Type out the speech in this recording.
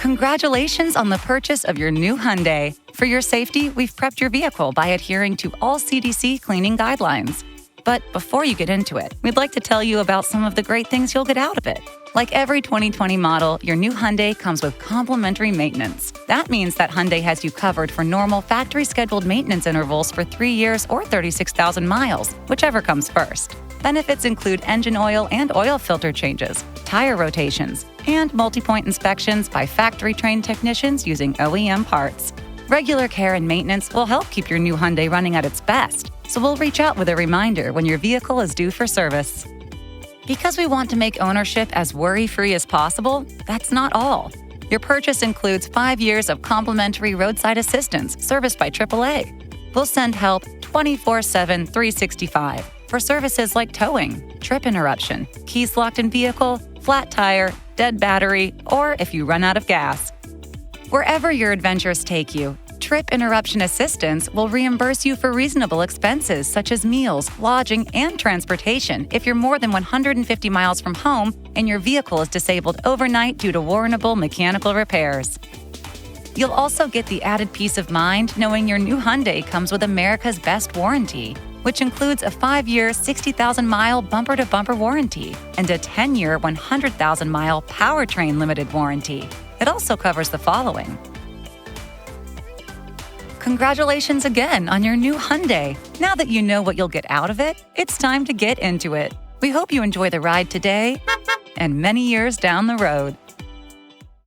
Congratulations on the purchase of your new Hyundai. For your safety, we've prepped your vehicle by adhering to all CDC cleaning guidelines. But before you get into it, we'd like to tell you about some of the great things you'll get out of it. Like every 2020 model, your new Hyundai comes with complimentary maintenance. That means that Hyundai has you covered for normal factory-scheduled maintenance intervals for 3 years or 36,000 miles, whichever comes first. Benefits include engine oil and oil filter changes, tire rotations, and multi-point inspections by factory-trained technicians using OEM parts. Regular care and maintenance will help keep your new Hyundai running at its best, so we'll reach out with a reminder when your vehicle is due for service. Because we want to make ownership as worry-free as possible, that's not all. Your purchase includes 5 years of complimentary roadside assistance serviced by AAA. We'll send help 24/7, 365 for services like towing, trip interruption, keys locked in vehicle, flat tire, dead battery, or if you run out of gas. Wherever your adventures take you, Trip Interruption Assistance will reimburse you for reasonable expenses such as meals, lodging, and transportation if you're more than 150 miles from home and your vehicle is disabled overnight due to warrantable mechanical repairs. You'll also get the added peace of mind knowing your new Hyundai comes with America's Best Warranty, which includes a 5-year, 60,000-mile bumper-to-bumper warranty and a 10-year, 100,000-mile powertrain limited warranty. It also covers the following. Congratulations again on your new Hyundai. Now that you know what you'll get out of it, it's time to get into it. We hope you enjoy the ride today and many years down the road.